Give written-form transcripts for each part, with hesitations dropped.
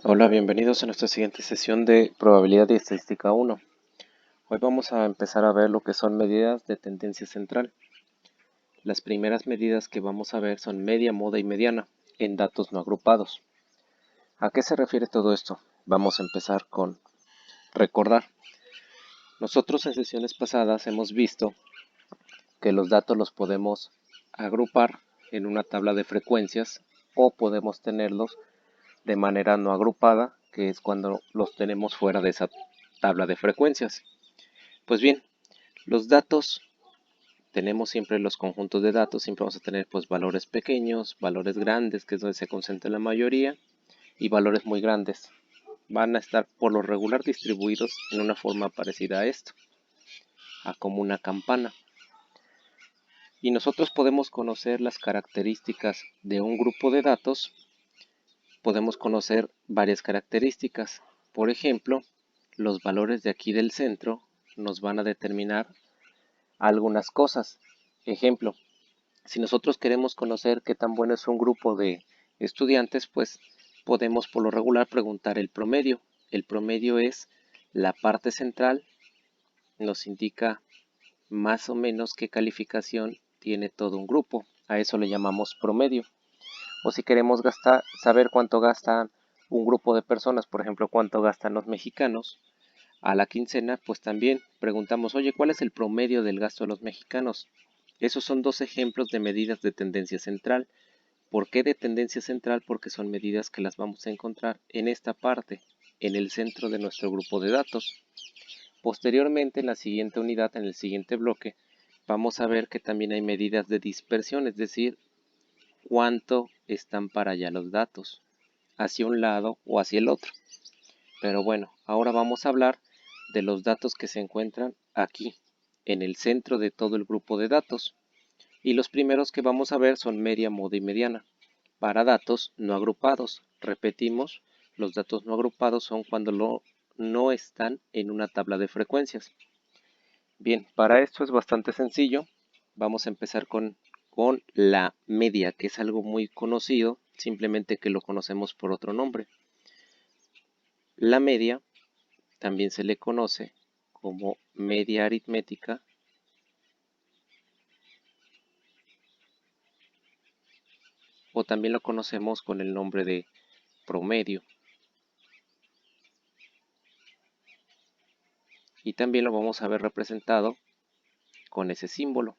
Hola, bienvenidos a nuestra siguiente sesión de Probabilidad y Estadística 1. Hoy vamos a empezar a ver lo que son medidas de tendencia central. Las primeras medidas que vamos a ver son media, moda y mediana, en datos no agrupados. ¿A qué se refiere todo esto? Vamos a empezar con recordar. Nosotros en sesiones pasadas hemos visto que los datos los podemos agrupar en una tabla de frecuencias o podemos tenerlos de manera no agrupada, que es cuando los tenemos fuera de esa tabla de frecuencias. Pues bien, los datos, tenemos siempre los conjuntos de datos, siempre vamos a tener pues valores pequeños, valores grandes, que es donde se concentra la mayoría, y valores muy grandes. Van a estar por lo regular distribuidos en una forma parecida a esto, a como una campana. Y nosotros podemos conocer las características de un grupo de datos, podemos conocer varias características. Por ejemplo, los valores de aquí del centro nos van a determinar algunas cosas. Ejemplo, si nosotros queremos conocer qué tan bueno es un grupo de estudiantes, pues podemos por lo regular preguntar el promedio. El promedio es la parte central, nos indica más o menos qué calificación tiene todo un grupo. A eso le llamamos promedio. O si queremos saber cuánto gasta un grupo de personas, por ejemplo, cuánto gastan los mexicanos a la quincena, pues también preguntamos, oye, ¿cuál es el promedio del gasto de los mexicanos? Esos son dos ejemplos de medidas de tendencia central. ¿Por qué de tendencia central? Porque son medidas que las vamos a encontrar en esta parte, en el centro de nuestro grupo de datos. Posteriormente, en la siguiente unidad, en el siguiente bloque, vamos a ver que también hay medidas de dispersión, es decir, cuánto están para allá los datos, hacia un lado o hacia el otro. Pero bueno, ahora vamos a hablar de los datos que se encuentran aquí, en el centro de todo el grupo de datos. Y los primeros que vamos a ver son media, moda y mediana. Para datos no agrupados, repetimos, los datos no agrupados son cuando no están en una tabla de frecuencias. Bien, para esto es bastante sencillo. Vamos a empezar con la media, que es algo muy conocido, simplemente que lo conocemos por otro nombre. La media también se le conoce como media aritmética o también lo conocemos con el nombre de promedio. Y también lo vamos a ver representado con ese símbolo,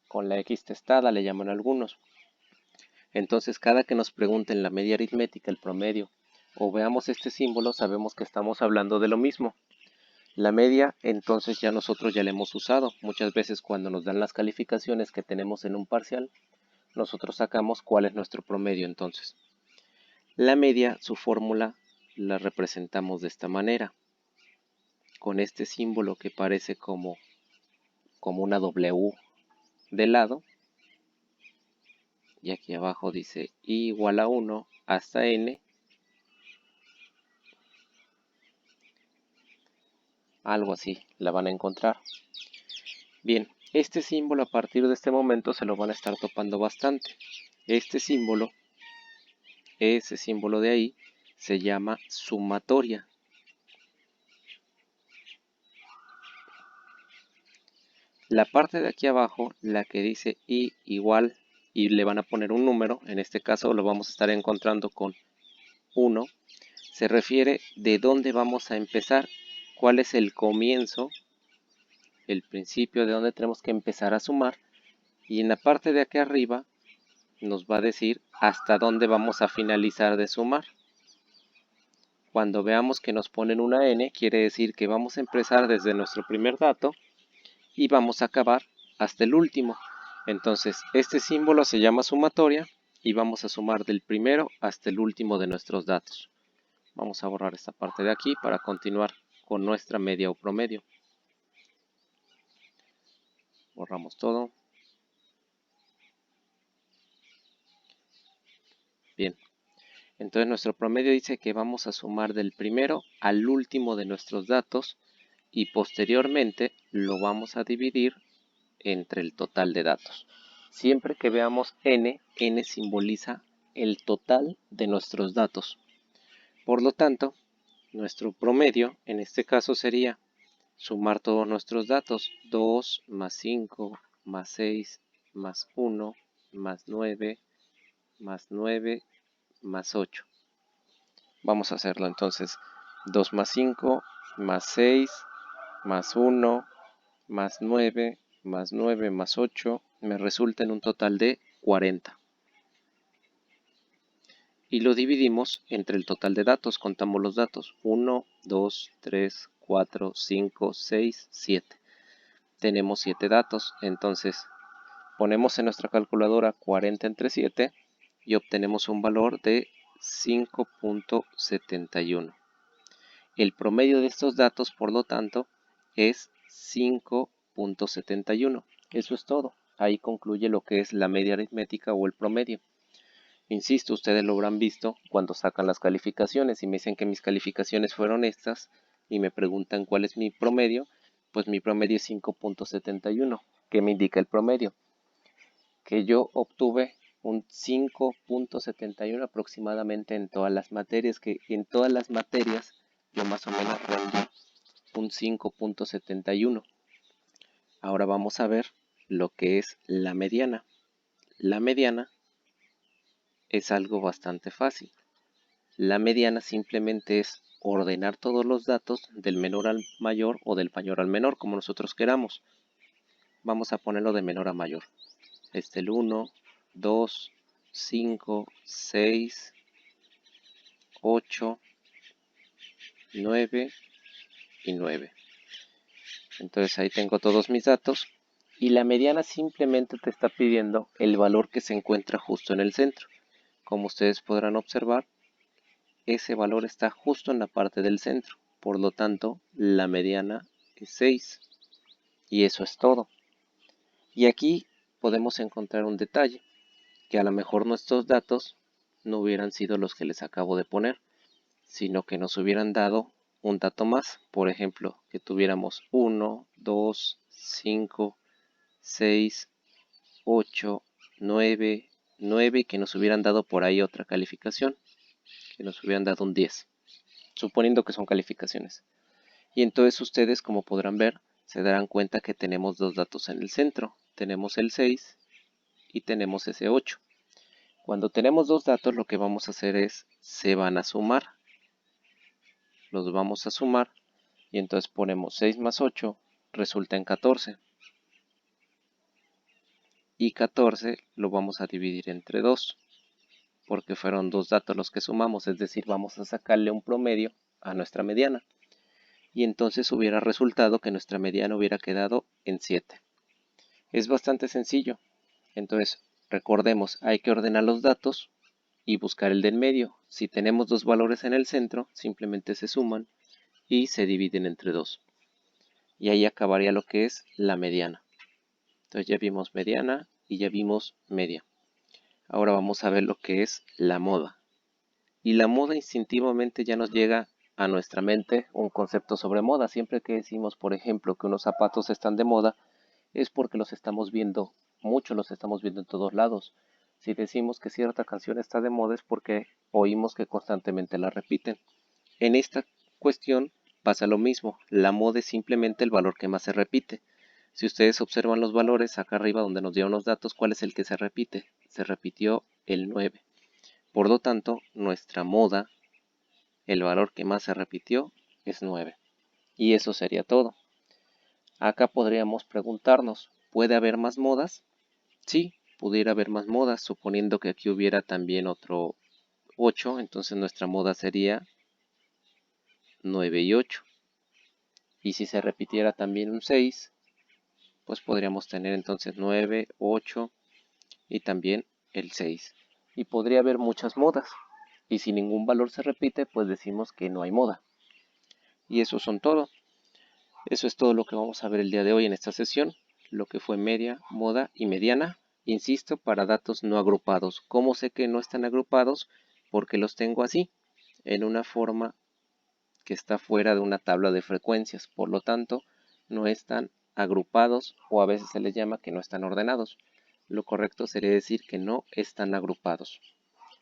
con la X testada le llaman algunos. Entonces cada que nos pregunten la media aritmética, el promedio, o veamos este símbolo, sabemos que estamos hablando de lo mismo. La media, entonces ya nosotros ya la hemos usado. Muchas veces cuando nos dan las calificaciones que tenemos en un parcial, nosotros sacamos cuál es nuestro promedio entonces. La media, su fórmula, la representamos de esta manera, con este símbolo que parece como una W de lado, y aquí abajo dice I igual a 1 hasta N, algo así la van a encontrar. Bien, este símbolo a partir de este momento se lo van a estar topando bastante. Este símbolo, ese símbolo de ahí, se llama sumatoria. La parte de aquí abajo, la que dice I igual, y le van a poner un número, en este caso lo vamos a estar encontrando con 1, se refiere de dónde vamos a empezar, cuál es el comienzo, el principio de dónde tenemos que empezar a sumar, y en la parte de aquí arriba nos va a decir hasta dónde vamos a finalizar de sumar. Cuando veamos que nos ponen una n, quiere decir que vamos a empezar desde nuestro primer dato y vamos a acabar hasta el último. Entonces, este símbolo se llama sumatoria y vamos a sumar del primero hasta el último de nuestros datos. Vamos a borrar esta parte de aquí para continuar con nuestra media o promedio. Borramos todo. Bien, entonces nuestro promedio dice que vamos a sumar del primero al último de nuestros datos y posteriormente lo vamos a dividir entre el total de datos. Siempre que veamos n, n simboliza el total de nuestros datos. Por lo tanto, nuestro promedio en este caso sería sumar todos nuestros datos: 2 más 5 más 6 más 1 más 9 más 9 más 8. Vamos a hacerlo entonces: 2 más 5 más 6 más 1 más 9 más 9 más 8 me resulta en un total de 40. Y lo dividimos entre el total de datos. Contamos los datos: 1, 2, 3, 4, 5, 6, 7. Tenemos 7 datos, entonces ponemos en nuestra calculadora 40 entre 7 y obtenemos un valor de 5.71. El promedio de estos datos, por lo tanto, es 5.71. Eso es todo. Ahí concluye lo que es la media aritmética o el promedio. Insisto, ustedes lo habrán visto cuando sacan las calificaciones y me dicen que mis calificaciones fueron estas y me preguntan cuál es mi promedio. Pues mi promedio es 5.71. ¿Qué me indica el promedio? Que yo obtuve un 5.71 aproximadamente en todas las materias, que en todas las materias yo más o menos rendí un 5.71. Ahora vamos a ver lo que es la mediana. La mediana es algo bastante fácil. La mediana simplemente es ordenar todos los datos del menor al mayor o del mayor al menor, como nosotros queramos. Vamos a ponerlo de menor a mayor. El 1, 2, 5, 6, 8, 9 y 9. Entonces ahí tengo todos mis datos. Y la mediana simplemente te está pidiendo el valor que se encuentra justo en el centro. Como ustedes podrán observar, ese valor está justo en la parte del centro. Por lo tanto, la mediana es 6. Y eso es todo. Y aquí podemos encontrar un detalle, que a lo mejor nuestros datos no hubieran sido los que les acabo de poner, sino que nos hubieran dado un dato más. Por ejemplo, que tuviéramos 1, 2, 5, 6, 8, 9, 9 y que nos hubieran dado por ahí otra calificación, que nos hubieran dado un 10, suponiendo que son calificaciones. Y entonces ustedes, como podrán ver, se darán cuenta que tenemos dos datos en el centro. Tenemos el 6 y tenemos ese 8. Cuando tenemos dos datos, lo que vamos a hacer es, se van a sumar. Los vamos a sumar y entonces ponemos 6 más 8 resulta en 14. Y 14 lo vamos a dividir entre 2, porque fueron dos datos los que sumamos, es decir, vamos a sacarle un promedio a nuestra mediana. Y entonces hubiera resultado que nuestra mediana hubiera quedado en 7. Es bastante sencillo. Entonces, recordemos, hay que ordenar los datos y buscar el del medio. Si tenemos dos valores en el centro, simplemente se suman y se dividen entre 2. Y ahí acabaría lo que es la mediana. Entonces ya vimos mediana y ya vimos media. Ahora vamos a ver lo que es la moda. Y la moda instintivamente ya nos llega a nuestra mente un concepto sobre moda. Siempre que decimos, por ejemplo, que unos zapatos están de moda, es porque los estamos viendo mucho, los estamos viendo en todos lados. Si decimos que cierta canción está de moda es porque oímos que constantemente la repiten. En esta cuestión pasa lo mismo. La moda es simplemente el valor que más se repite. Si ustedes observan los valores acá arriba donde nos dieron los datos, ¿cuál es el que se repite? Se repitió el 9. Por lo tanto, nuestra moda, el valor que más se repitió, es 9. Y eso sería todo. Acá podríamos preguntarnos, ¿puede haber más modas? Sí, pudiera haber más modas, suponiendo que aquí hubiera también otro 8, entonces nuestra moda sería 9 y 8. Y si se repitiera también un 6, pues podríamos tener entonces 9, 8 y también el 6. Y podría haber muchas modas. Y si ningún valor se repite, pues decimos que no hay moda. Y eso son todo. Eso es todo lo que vamos a ver el día de hoy en esta sesión. Lo que fue media, moda y mediana. Insisto, para datos no agrupados. ¿Cómo sé que no están agrupados? Porque los tengo así, en una forma que está fuera de una tabla de frecuencias. Por lo tanto, no están agrupados o a veces se les llama que no están ordenados. Lo correcto sería decir que no están agrupados.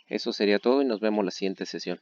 Eso sería todo y nos vemos la siguiente sesión.